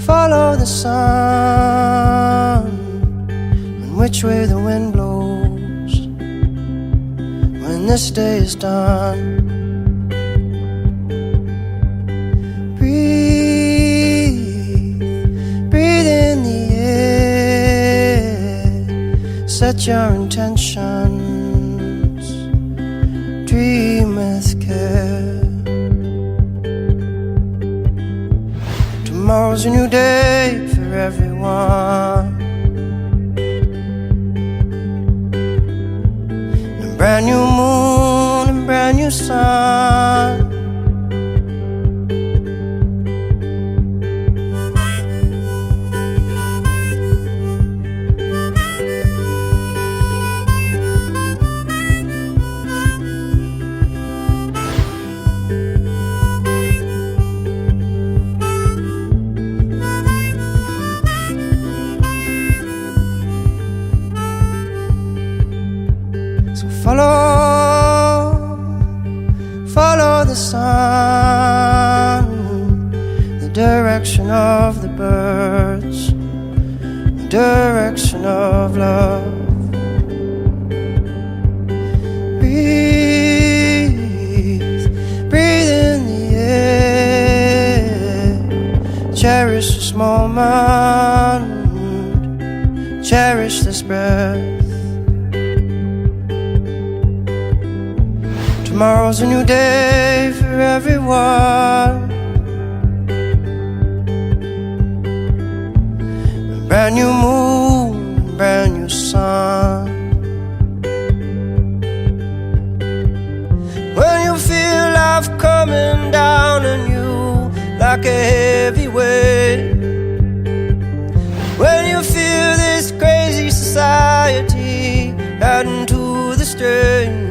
follow the sun, and which way the wind blows when this day is done. Breathe in the air, set your intentions, dream with care. Tomorrow's a new day for everyone, a brand new moon and brand new sun. Follow the sun, the direction of the birds, the direction of love. Breathe in the air, cherish this moment, cherish this breath. Tomorrow's a new day for everyone, a brand new moon, a brand new sun. When you feel life coming down on you like a heavy weight, when you feel this crazy society adding to the strain,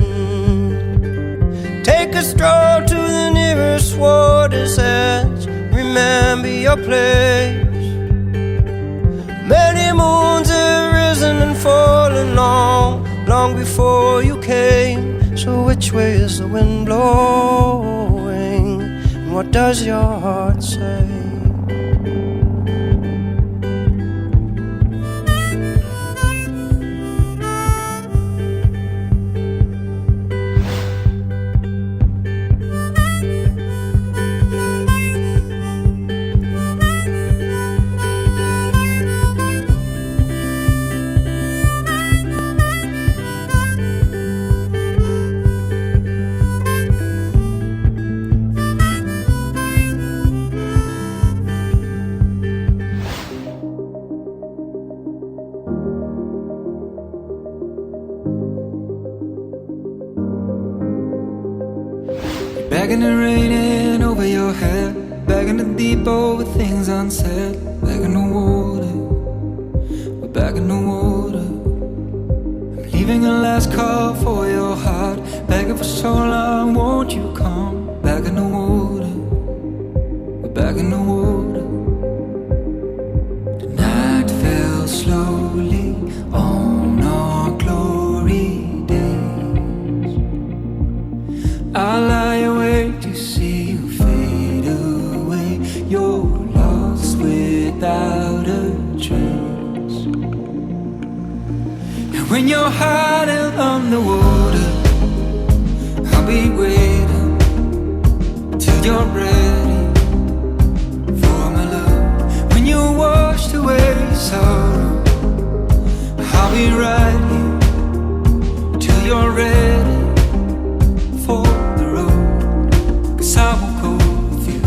take a stroll to the nearest water's edge. Remember your place. Many moons have risen and fallen long before you came. So which way is the wind blowing? And what does your heart say? Bagging and raining over your head, bagging the deep over things unsaid. Bagging the water, we're bagging the water. I'm leaving a last call for your heart, begging for so long, won't you come? Bagging the water, we're bagging the water. The night fell slowly on our glory days. I lie awake to see you fade away. You're lost without a trace. And when you're hiding underwater, I'll be waiting till you're ready for my love. When you washed away sorrow, I'll be right here till you're ready for the road. 'Cause I won't go with you,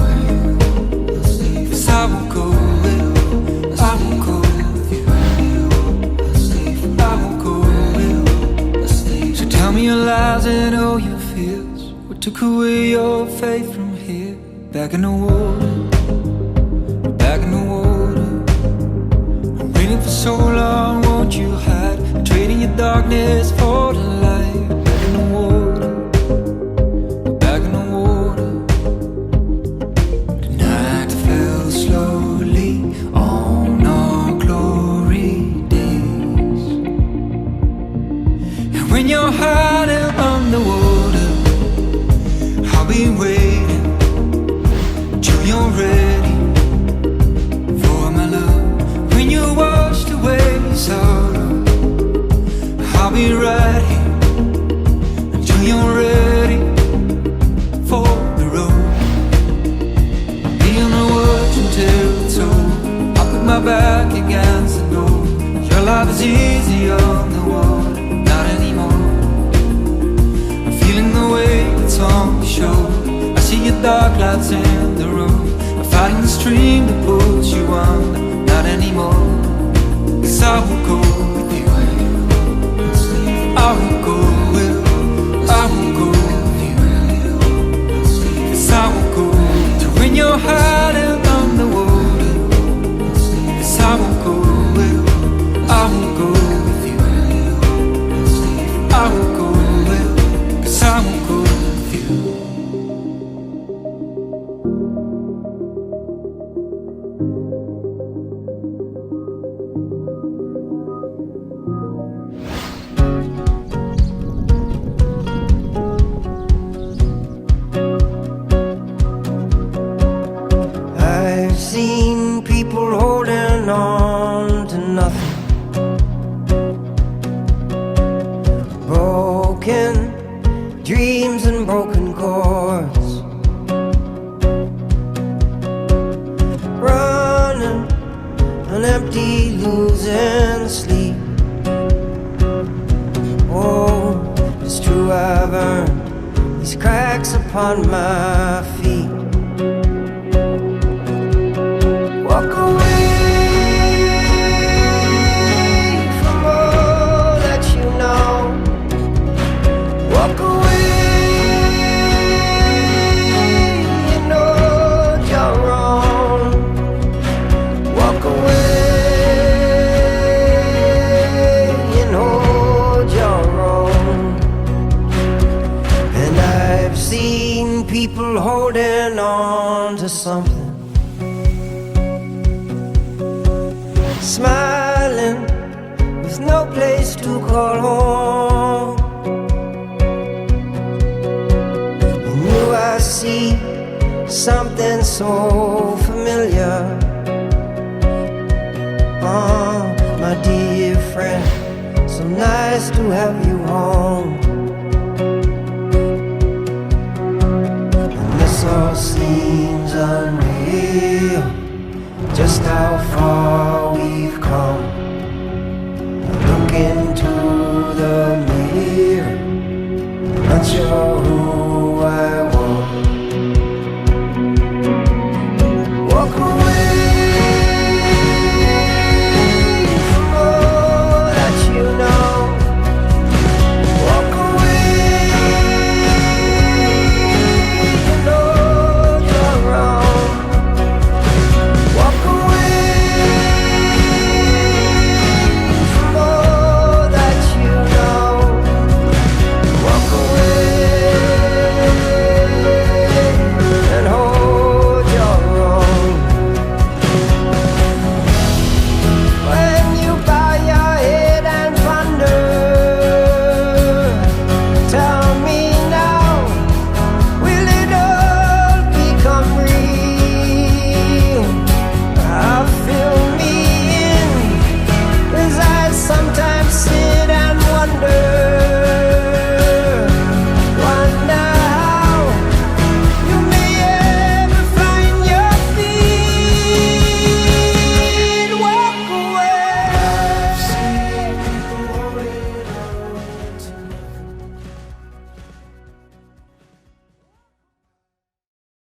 'cause I won't go with you, I won't go with you, I won't go with you. So tell me your lies and all your fears. What took away your faith from here? Back in the water, back in the water. I'm waiting for so long, won't you hide? Trading your darkness for the light. Back in the water, back in the water. The night fell slowly on our glory days. And when you're hiding underwater, I'll be waiting dark lights in the room are fighting the stream that pulls you under. Not anymore, 'cause I will go with you. I will go with, I will go with you. 'Cause I will go to when you're hiding on the water. 'Cause I will go with, I will go with you. I will go with, 'cause I will go with you. I've seen people holding on to nothing, broken dreams and broken chords, running on empty, losing sleep. Oh, it's true, I've earned these cracks upon my feet. Walk away from all that you know. Walk away, you know you're wrong. Walk away, you know you're wrong. And I've seen people holding on to something, smiling with no place to call home. In you I see something so familiar. Oh, my dear friend, so nice to have you home.